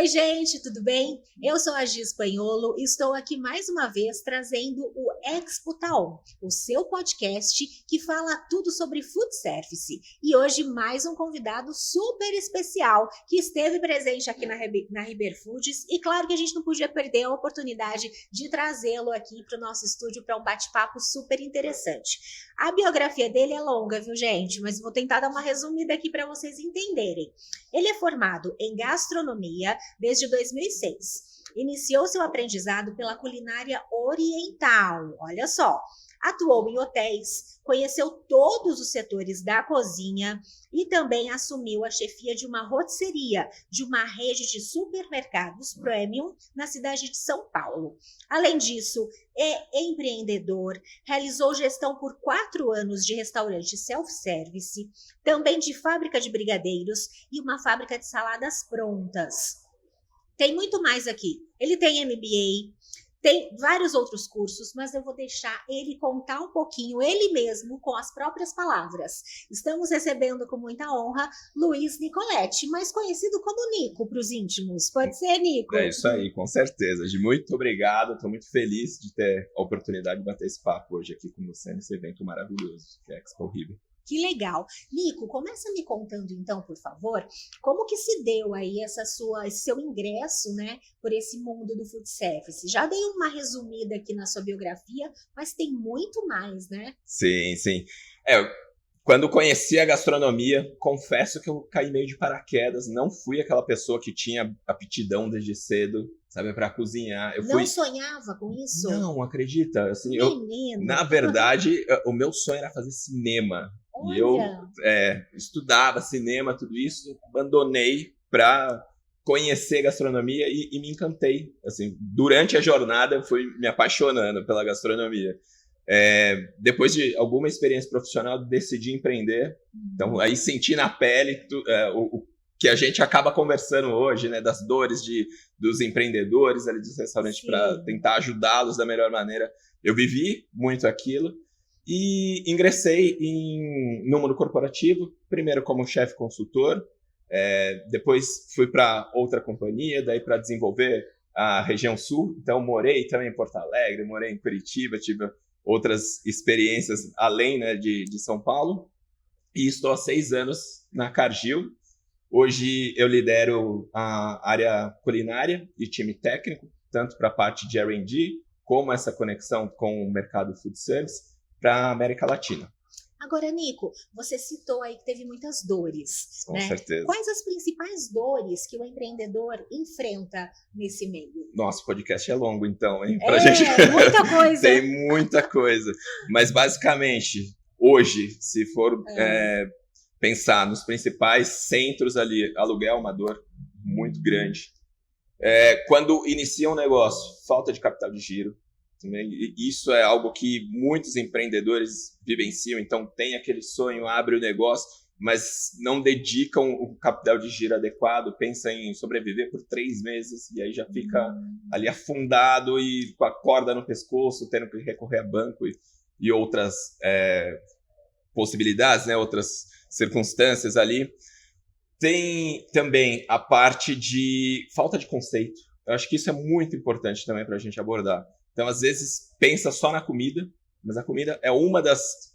Oi, gente, tudo bem? Eu sou a Gi Espanholo e estou aqui mais uma vez trazendo o Expo Taon, o seu podcast que fala tudo sobre food service. E hoje mais um convidado super especial que esteve presente aqui na Riber Foods e claro que a gente não podia perder a oportunidade de trazê-lo aqui para o nosso estúdio para um bate-papo super interessante. A biografia dele é longa, viu, gente? Mas vou tentar dar uma resumida aqui para vocês entenderem. Ele é formado em gastronomia desde 2006. Iniciou seu aprendizado pela culinária oriental, olha só. Atuou em hotéis, conheceu todos os setores da cozinha e também assumiu a chefia de uma rotisseria de uma rede de supermercados premium na cidade de São Paulo. Além disso, é empreendedor, realizou gestão por 4 anos de restaurante self-service, também de fábrica de brigadeiros e uma fábrica de saladas prontas. Tem muito mais aqui. Ele tem MBA, tem vários outros cursos, mas eu vou deixar ele contar um pouquinho, ele mesmo, com as próprias palavras. Estamos recebendo com muita honra Luiz Nicoletti, mais conhecido como Nico para os íntimos. Pode ser, Nico? É isso aí, com certeza. Gi, muito obrigado. Estou muito feliz de ter a oportunidade de bater esse papo hoje aqui com você nesse evento maravilhoso, que é a Expo Riber. Que legal. Nico, começa me contando então, por favor, como que se deu aí esse seu ingresso, né, por esse mundo do food service? Já dei uma resumida aqui na sua biografia, mas tem muito mais, né? Sim, sim. Quando conheci a gastronomia, confesso que eu caí meio de paraquedas. Não fui aquela pessoa que tinha aptidão desde cedo, sabe, para cozinhar. Não sonhava com isso? Não, acredita? Assim, Menino. Na verdade, o meu sonho era fazer cinema. Olha. E eu estudava cinema, tudo isso, abandonei para conhecer gastronomia e me encantei. Assim, durante a jornada, eu fui me apaixonando pela gastronomia. Depois de alguma experiência profissional, decidi empreender. Então, aí senti na pele o que a gente acaba conversando hoje, né, das dores dos empreendedores ali dos restaurantes para tentar ajudá-los da melhor maneira. Eu vivi muito aquilo. E ingressei no mundo corporativo, primeiro como chefe consultor, depois fui para outra companhia, daí para desenvolver a região sul. Então morei também em Porto Alegre, morei em Curitiba, tive outras experiências além, né, de São Paulo. E estou há 6 anos na Cargill. Hoje eu lidero a área culinária e time técnico, tanto para a parte de R&D, como essa conexão com o mercado food service, para a América Latina. Agora, Nico, você citou aí que teve muitas dores, Com né? certeza. Quais as principais dores que o empreendedor enfrenta nesse meio? Nosso podcast é longo, então, hein? Muita coisa. Tem muita coisa. Mas, basicamente, hoje, se for pensar nos principais centros ali, aluguel é uma dor muito grande. Quando inicia um negócio, falta de capital de giro. Isso é algo que muitos empreendedores vivenciam, então tem aquele sonho, abre o negócio, mas não dedicam o capital de giro adequado, pensa em sobreviver por 3 meses e aí já fica ali afundado e com a corda no pescoço, tendo que recorrer a banco e outras possibilidades, né, outras circunstâncias ali. Tem também a parte de falta de conceito. Eu acho que isso é muito importante também para a gente abordar. Então, às vezes, pensa só na comida, mas a comida é uma das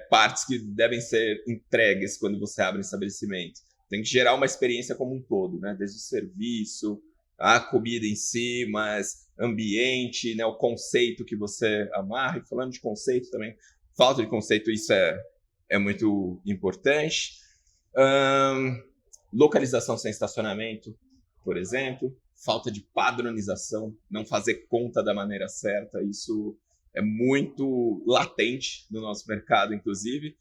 partes que devem ser entregues quando você abre um estabelecimento. Tem que gerar uma experiência como um todo, né? Desde o serviço, a comida em si, mas ambiente, né? O conceito que você amarra. E falando de conceito também, falta de conceito, isso é muito importante. Localização sem estacionamento, por exemplo. Falta de padronização, não fazer conta da maneira certa, isso é muito latente no nosso mercado, inclusive.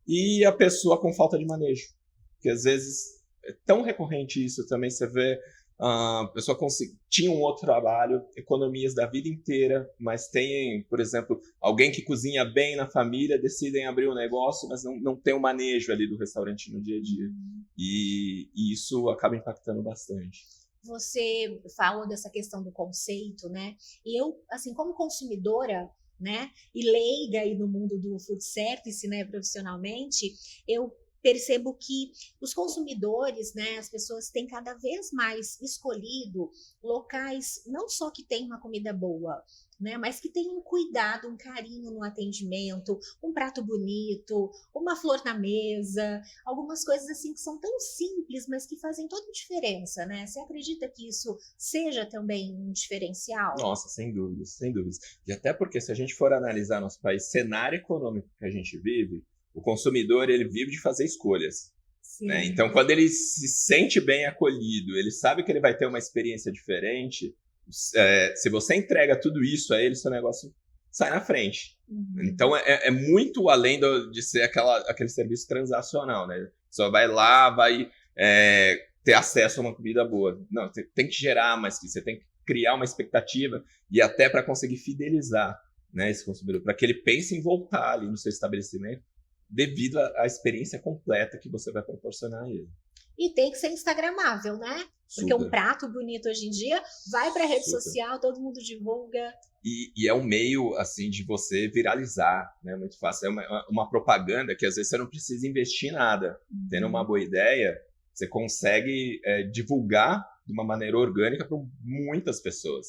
E a pessoa com falta de manejo, que às vezes é tão recorrente isso também, você vê a pessoa tinha um outro trabalho, economias da vida inteira, mas tem, por exemplo, alguém que cozinha bem na família, decidem abrir um negócio, mas não tem o manejo ali do restaurante no dia a dia. E isso acaba impactando bastante. Você falou dessa questão do conceito, né? E eu, assim, como consumidora, né, e leiga aí no mundo do food service, né, profissionalmente, eu percebo que os consumidores, né, as pessoas têm cada vez mais escolhido locais não só que têm uma comida boa, né, mas que tem um cuidado, um carinho no atendimento, um prato bonito, uma flor na mesa, algumas coisas assim que são tão simples, mas que fazem toda a diferença, né? Você acredita que isso seja também um diferencial? Nossa, sem dúvidas, sem dúvidas. E até porque se a gente for analisar nosso país, cenário econômico que a gente vive, o consumidor ele vive de fazer escolhas. Né? Então, quando ele se sente bem acolhido, ele sabe que ele vai ter uma experiência diferente, se você entrega tudo isso a ele, seu negócio sai na frente. Então, é muito além de ser aquele serviço transacional, né? Só vai lá, vai ter acesso a uma comida boa. Não, tem que gerar mais que isso, você tem que criar uma expectativa e até para conseguir fidelizar, né, esse consumidor, para que ele pense em voltar ali no seu estabelecimento devido à experiência completa que você vai proporcionar a ele. E tem que ser instagramável, né? Porque um prato bonito hoje em dia vai para a rede social, todo mundo divulga. E é um meio, assim, de você viralizar, né? Muito fácil. É uma propaganda que, às vezes, você não precisa investir em nada. Tendo uma boa ideia, você consegue divulgar de uma maneira orgânica para muitas pessoas.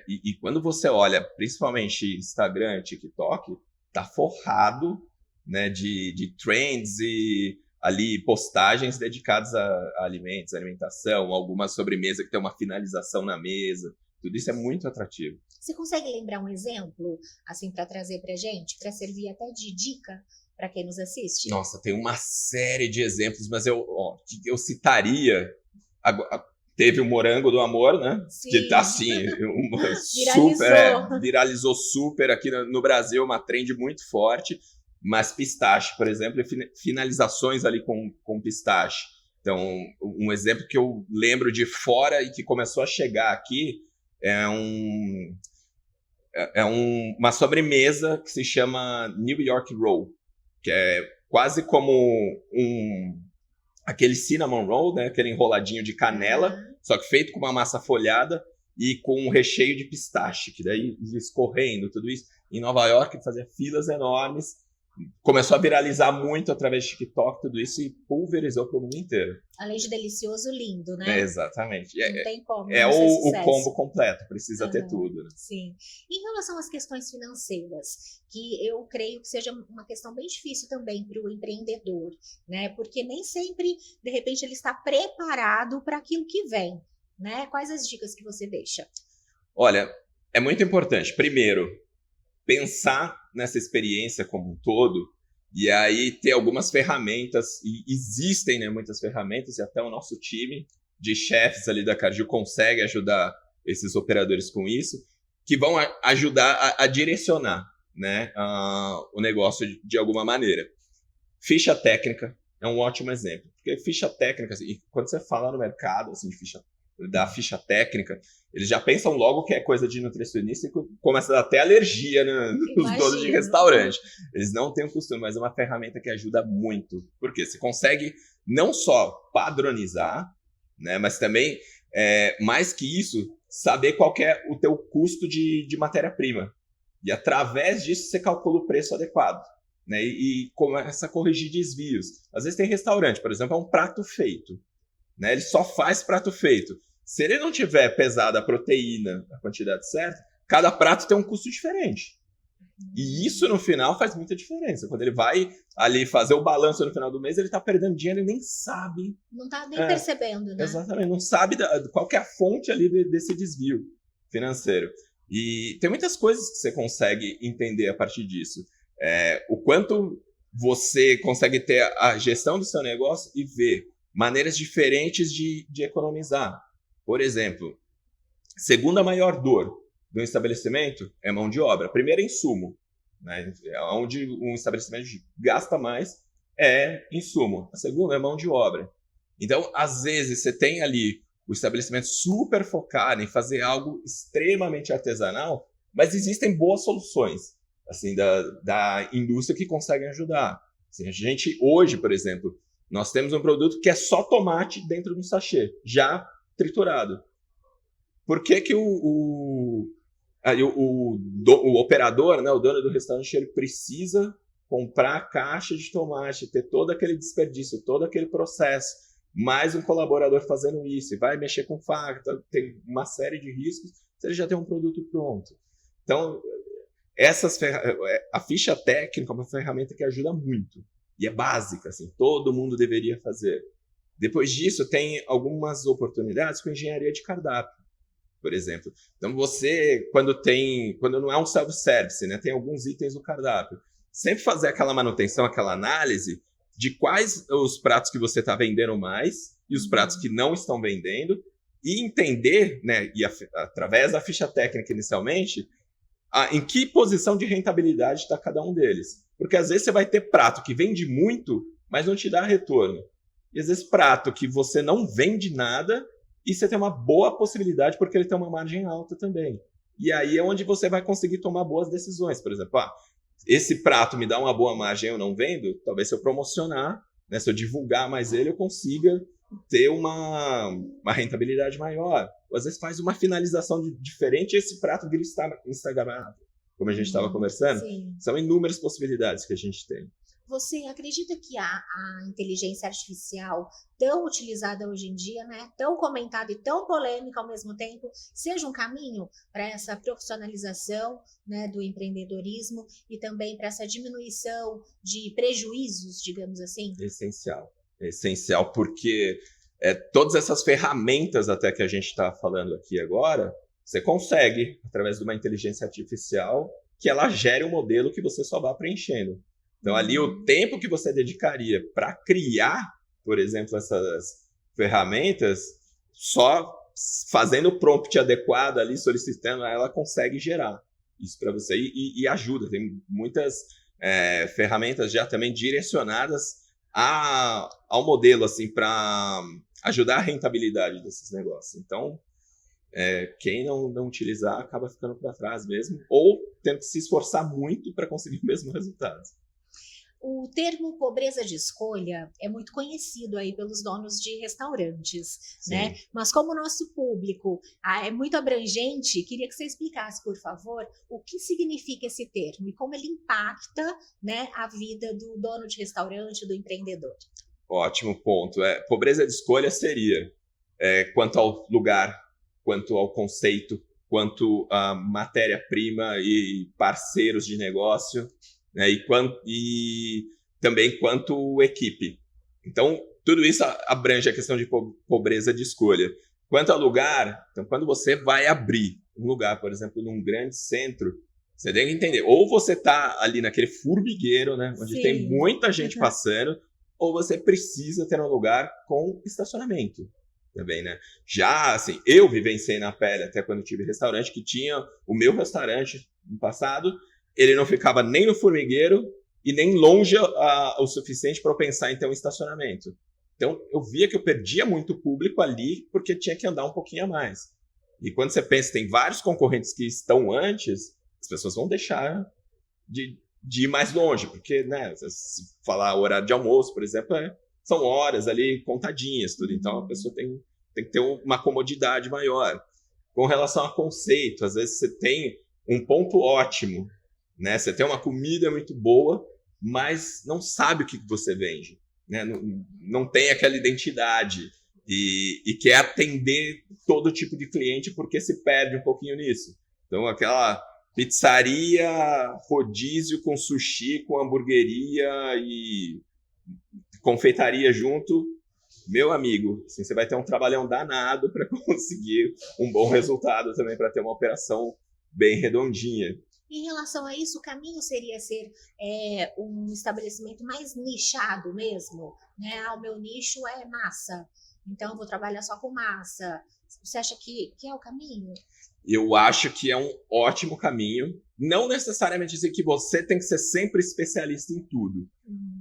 E quando você olha, principalmente Instagram, TikTok, tá forrado, né, de trends e ali postagens dedicadas a alimentos, alimentação, alguma sobremesa que tem uma finalização na mesa. Tudo isso é muito atrativo. Você consegue lembrar um exemplo, assim, para trazer pra gente, para servir até de dica para quem nos assiste? Nossa, tem uma série de exemplos, mas eu citaria. Teve o Morango do Amor, né? Sim. Que tá assim, viralizou super aqui no Brasil, uma trend muito forte. Mas pistache, por exemplo, finalizações ali com pistache. Então, um exemplo que eu lembro de fora e que começou a chegar aqui uma sobremesa que se chama New York Roll, que é quase como aquele cinnamon roll, né? Aquele enroladinho de canela, só que feito com uma massa folhada e com um recheio de pistache, que daí escorrendo tudo isso. Em Nova York fazia filas enormes. Começou a viralizar muito através de TikTok, tudo isso, e pulverizou para o mundo inteiro. Além de delicioso, lindo, né? Exatamente. Não tem como. É o combo completo, precisa ter tudo. Né? Sim. Em relação às questões financeiras, que eu creio que seja uma questão bem difícil também para o empreendedor, né? Porque nem sempre, de repente, ele está preparado para aquilo que vem, né? Quais as dicas que você deixa? Olha, é muito importante. Primeiro, pensar nessa experiência como um todo e aí ter algumas ferramentas, e existem, né, muitas ferramentas, e até o nosso time de chefes ali da Cargill consegue ajudar esses operadores com isso, que vão ajudar a direcionar, né, o negócio de alguma maneira. Ficha técnica é um ótimo exemplo, porque ficha técnica, assim, quando você fala no mercado assim, da ficha técnica, eles já pensam logo que é coisa de nutricionista e começa a dar até alergia nos donos de restaurante. Eles não têm o costume, mas é uma ferramenta que ajuda muito. Porque você consegue não só padronizar, né, mas também, mais que isso, saber qual que é o teu custo de matéria-prima. E através disso você calcula o preço adequado. Né, e começa a corrigir desvios. Às vezes tem restaurante, por exemplo, é um prato feito. Né, ele só faz prato feito. Se ele não tiver pesado a proteína, a quantidade certa, cada prato tem um custo diferente. E isso, no final, faz muita diferença. Quando ele vai ali fazer o balanço no final do mês, ele está perdendo dinheiro e nem sabe. Não está nem percebendo, né? Exatamente. Não sabe qual que é a fonte ali desse desvio financeiro. E tem muitas coisas que você consegue entender a partir disso. O quanto você consegue ter a gestão do seu negócio e ver maneiras diferentes de economizar. Por exemplo, segunda maior dor do estabelecimento é mão de obra. Primeiro é insumo. Né? Onde um estabelecimento gasta mais é insumo. A segunda é mão de obra. Então, às vezes, você tem ali o estabelecimento super focado em fazer algo extremamente artesanal, mas existem boas soluções assim, da indústria que conseguem ajudar. Assim, a gente, hoje, por exemplo, nós temos um produto que é só tomate dentro de um sachê, já triturado. Por que que o operador, né, o dono do restaurante, ele precisa comprar a caixa de tomate, ter todo aquele desperdício, todo aquele processo, mais um colaborador fazendo isso, e vai mexer com faca, tem uma série de riscos, você já tem um produto pronto. Então, a ficha técnica é uma ferramenta que ajuda muito, e é básica, assim, todo mundo deveria fazer. Depois disso, tem algumas oportunidades com engenharia de cardápio, por exemplo. Então, você, quando não é um self-service, né, tem alguns itens no cardápio, sempre fazer aquela manutenção, aquela análise de quais os pratos que você está vendendo mais e os pratos que não estão vendendo, e entender, né, através da ficha técnica inicialmente, em que posição de rentabilidade está cada um deles. Porque às vezes você vai ter prato que vende muito, mas não te dá retorno. E às vezes prato que você não vende nada e você tem uma boa possibilidade porque ele tem uma margem alta também. E aí é onde você vai conseguir tomar boas decisões. Por exemplo, esse prato me dá uma boa margem, eu não vendo, talvez se eu promocionar, né, se eu divulgar mais ele, eu consiga ter uma rentabilidade maior. Ou às vezes faz uma finalização diferente e esse prato vira instagramável, como a gente estava conversando. Sim. São inúmeras possibilidades que a gente tem. Você acredita que a inteligência artificial, tão utilizada hoje em dia, né, tão comentada e tão polêmica ao mesmo tempo, seja um caminho para essa profissionalização, né, do empreendedorismo e também para essa diminuição de prejuízos, digamos assim? Essencial, porque todas essas ferramentas até que a gente está falando aqui agora, você consegue, através de uma inteligência artificial, que ela gere um modelo que você só vá preenchendo. Então, ali, o tempo que você dedicaria para criar, por exemplo, essas ferramentas, só fazendo o prompt adequado ali, solicitando, ela consegue gerar isso para você. E ajuda. Tem muitas ferramentas já também direcionadas ao modelo, assim, para ajudar a rentabilidade desses negócios. Então, quem não utilizar acaba ficando para trás mesmo, ou tendo que se esforçar muito para conseguir o mesmo resultado. O termo pobreza de escolha é muito conhecido aí pelos donos de restaurantes, né? Mas como o nosso público é muito abrangente, queria que você explicasse, por favor, o que significa esse termo e como ele impacta, né, a vida do dono de restaurante, do empreendedor. Ótimo ponto. Pobreza de escolha seria quanto ao lugar, quanto ao conceito, quanto à matéria-prima e parceiros de negócio, né, e também quanto equipe. Então, tudo isso abrange a questão de pobreza de escolha. Quanto ao lugar, então, quando você vai abrir um lugar, por exemplo, num grande centro, você tem que entender, ou você está ali naquele formigueiro, né, onde tem muita gente passando, ou você precisa ter um lugar com estacionamento também, né? Já, assim, eu vivenciei na pele, até quando tive restaurante, que tinha o meu restaurante no passado, ele não ficava nem no formigueiro e nem longe o suficiente para eu pensar em ter um estacionamento. Então, eu via que eu perdia muito público ali porque tinha que andar um pouquinho a mais. E quando você pensa, tem vários concorrentes que estão antes, as pessoas vão deixar de ir mais longe, porque, né, se falar o horário de almoço, por exemplo, são horas ali contadinhas, tudo. Então, a pessoa tem que ter uma comodidade maior. Com relação a conceito, às vezes você tem um ponto ótimo, né? Você tem uma comida muito boa, mas não sabe o que você vende, né? Não tem aquela identidade e quer atender todo tipo de cliente porque se perde um pouquinho nisso. Então, aquela pizzaria, rodízio com sushi, com hamburgueria e confeitaria junto, meu amigo, assim, você vai ter um trabalhão danado para conseguir um bom resultado também, para ter uma operação bem redondinha. Em relação a isso, o caminho seria ser um estabelecimento mais nichado mesmo, né? O meu nicho é massa, então eu vou trabalhar só com massa. Você acha que é o caminho? Eu acho que é um ótimo caminho. Não necessariamente dizer que você tem que ser sempre especialista em tudo,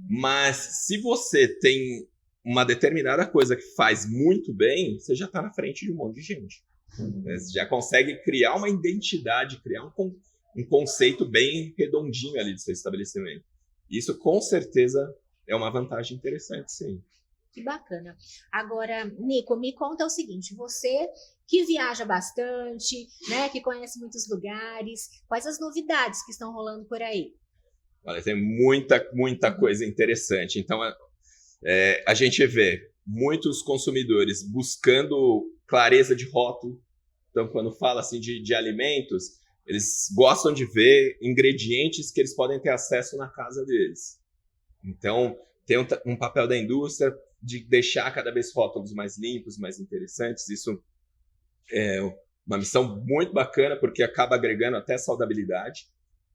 mas se você tem uma determinada coisa que faz muito bem, você já está na frente de um monte de gente. Você já consegue criar uma identidade, criar um conceito bem redondinho ali do seu estabelecimento. Isso, com certeza, é uma vantagem interessante, sim. Que bacana. Agora, Nico, me conta o seguinte, você que viaja bastante, né, que conhece muitos lugares, quais as novidades que estão rolando por aí? Olha, tem muita coisa interessante. Então, a gente vê muitos consumidores buscando clareza de rótulo. Então, quando fala assim de alimentos, eles gostam de ver ingredientes que eles podem ter acesso na casa deles. Então, tem um papel da indústria de deixar cada vez rótulos mais limpos, mais interessantes. Isso é uma missão muito bacana, porque acaba agregando até saudabilidade,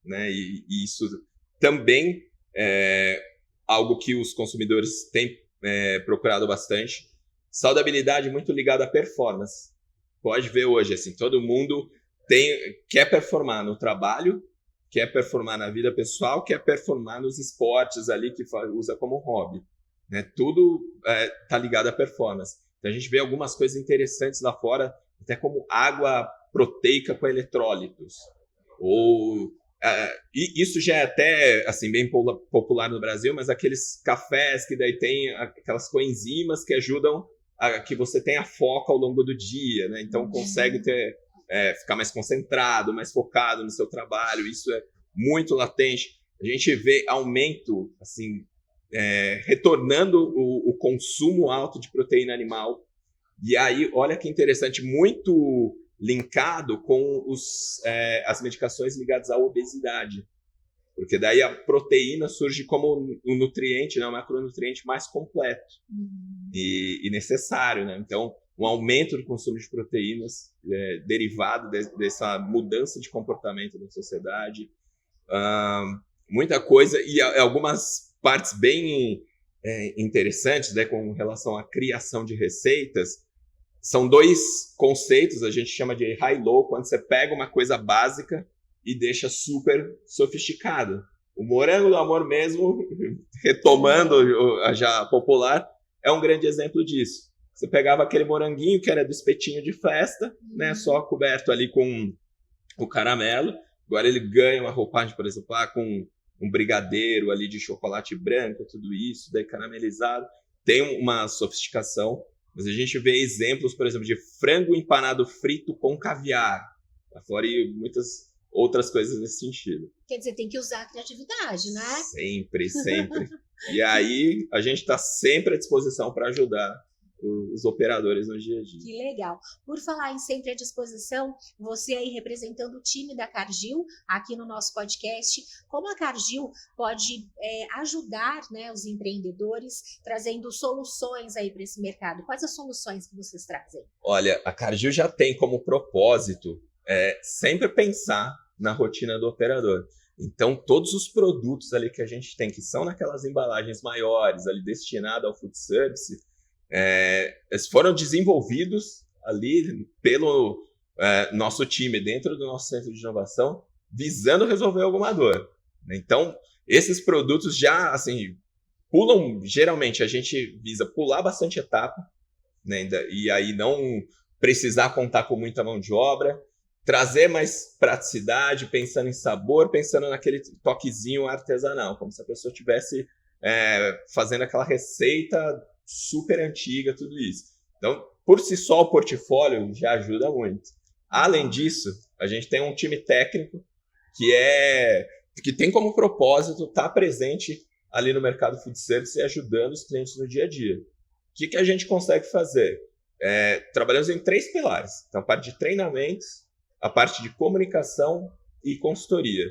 né? E isso também é algo que os consumidores têm procurado bastante. Saudabilidade muito ligada à performance. Pode ver hoje, assim, todo mundo quer performar no trabalho, quer performar na vida pessoal, quer performar nos esportes ali que usa como hobby. Né? Tudo está ligado à performance. Então a gente vê algumas coisas interessantes lá fora, até como água proteica com eletrólitos. E isso já é até assim, bem popular no Brasil, mas aqueles cafés que daí tem aquelas coenzimas que ajudam a que você tenha foco ao longo do dia, né? Então consegue ficar mais concentrado, mais focado no seu trabalho. Isso é muito latente. A gente vê aumento, assim, retornando o consumo alto de proteína animal. E aí, olha que interessante, muito linkado com as medicações ligadas à obesidade. Porque daí a proteína surge como um nutriente, né, um macronutriente mais completo e necessário. Né? Então, um aumento do consumo de proteínas derivado dessa mudança de comportamento da sociedade. Muita coisa, e algumas partes bem interessantes, né, com relação à criação de receitas. São dois conceitos, a gente chama de high-low, quando você pega uma coisa básica e deixa super sofisticado. O morango do amor mesmo, retomando a já popular, é um grande exemplo disso. Você pegava aquele moranguinho que era do espetinho de festa, né, só coberto ali com o caramelo. Agora ele ganha uma roupagem, por exemplo, com um brigadeiro ali de chocolate branco, tudo isso, daí caramelizado. Tem uma sofisticação, mas a gente vê exemplos, por exemplo, de frango empanado frito com caviar. Fora e muitas outras coisas nesse sentido. Quer dizer, tem que usar a criatividade, né? Sempre. E aí a gente está sempre à disposição para ajudar os operadores no dia a dia. Que legal. Por falar em sempre à disposição, você aí representando o time da Cargill aqui no nosso podcast, como a Cargill pode ajudar, né, os empreendedores trazendo soluções aí para esse mercado? Quais as soluções que vocês trazem? Olha, a Cargill já tem como propósito sempre pensar na rotina do operador. Então, todos os produtos ali que a gente tem, que são naquelas embalagens maiores, ali destinadas ao food service, eles foram desenvolvidos ali pelo nosso time, dentro do nosso centro de inovação, visando resolver alguma dor. Então, esses produtos já, assim, pulam, geralmente a gente visa pular bastante etapa, né, e aí não precisar contar com muita mão de obra, trazer mais praticidade, pensando em sabor, pensando naquele toquezinho artesanal, como se a pessoa estivesse fazendo aquela receita super antiga, tudo isso. Então, por si só, o portfólio já ajuda muito. Além disso, a gente tem um time técnico que tem como propósito estar presente ali no mercado food service e ajudando os clientes no dia a dia. O que a gente consegue fazer? Trabalhamos em 3 pilares. Então, a parte de treinamentos, a parte de comunicação e consultoria.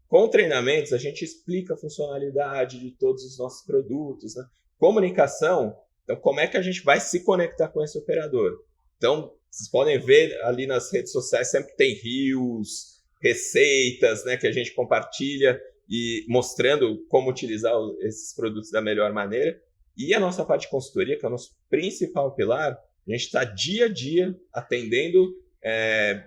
Com treinamentos, a gente explica a funcionalidade de todos os nossos produtos, né? Comunicação, então como é que a gente vai se conectar com esse operador? Então, vocês podem ver ali nas redes sociais, sempre tem reels, receitas, né, que a gente compartilha e mostrando como utilizar esses produtos da melhor maneira. E a nossa parte de consultoria, que é o nosso principal pilar, a gente está dia a dia atendendo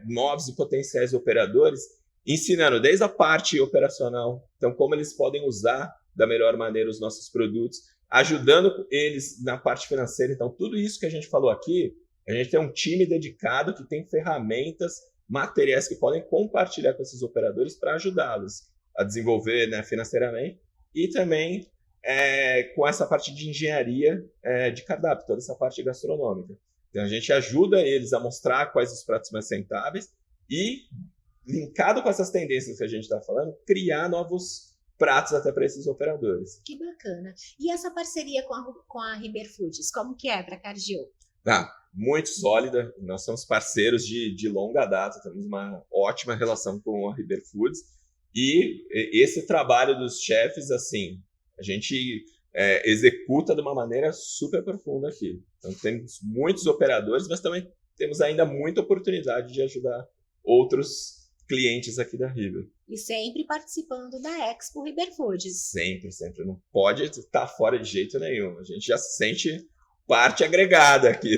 novos e potenciais operadores, ensinando desde a parte operacional, então como eles podem usar da melhor maneira os nossos produtos, ajudando eles na parte financeira. Então, tudo isso que a gente falou aqui, a gente tem um time dedicado que tem ferramentas, materiais que podem compartilhar com esses operadores para ajudá-los a desenvolver, né, financeiramente, e também com essa parte de engenharia de cardápio, toda essa parte gastronômica. Então, a gente ajuda eles a mostrar quais os pratos mais rentáveis e, linkado com essas tendências que a gente está falando, criar novos pratos até para esses operadores. Que bacana. E essa parceria com a Riber Foods, como que é para a Cargill? Muito sólida, nós somos parceiros de longa data, temos uma ótima relação com a Riber Foods, e esse trabalho dos chefes, assim, a gente executa de uma maneira super profunda aqui. Então temos muitos operadores, mas também temos ainda muita oportunidade de ajudar outros clientes aqui da Riber. E sempre participando da Expo Riber Foods. Sempre. Não pode estar fora de jeito nenhum. A gente já se sente parte agregada aqui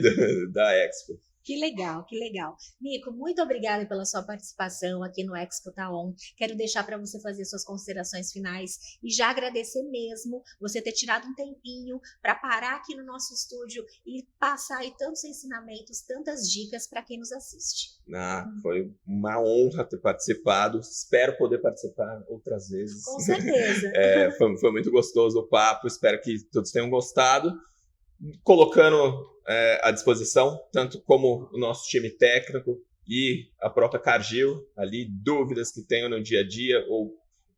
da Expo. Que legal. Nico, muito obrigada pela sua participação aqui no Expo Taon. Quero deixar para você fazer suas considerações finais e já agradecer mesmo você ter tirado um tempinho para parar aqui no nosso estúdio e passar aí tantos ensinamentos, tantas dicas para quem nos assiste. Foi uma honra ter participado. Espero poder participar outras vezes. Com certeza. Foi muito gostoso o papo. Espero que todos tenham gostado. Colocando à disposição, tanto como o nosso time técnico e a própria Cargill, ali, dúvidas que tenham no dia a dia, ou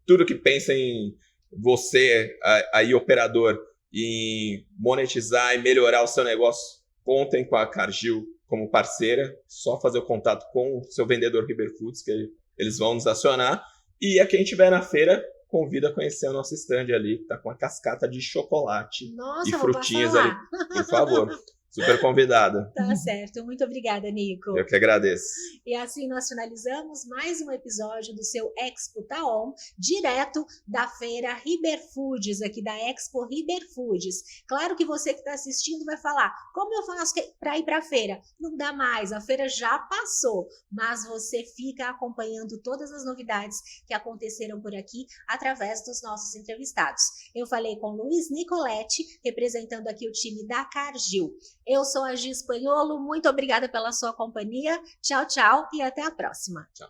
tudo que pensem você, aí operador, em monetizar e melhorar o seu negócio, contem com a Cargill como parceira, só fazer o contato com o seu vendedor Riber Foods, que eles vão nos acionar, e a quem estiver na feira, convido a conhecer o nosso stand ali, que tá com uma cascata de chocolate. Nossa, e frutinhas ali. Por favor, super convidada. Tá certo, muito obrigada, Nico. Eu que agradeço. E assim nós finalizamos mais um episódio do seu Expo Taon, direto da feira Riber Foods, aqui da Expo Riber Foods. Claro que você que está assistindo vai falar, como eu faço para ir para a feira? Não dá mais, a feira já passou, mas você fica acompanhando todas as novidades que aconteceram por aqui através dos nossos entrevistados. Eu falei com Luiz Nicoletti, representando aqui o time da Cargill. Eu sou a Gi Espanholo, muito obrigada pela sua companhia. Tchau, tchau e até a próxima. Tchau.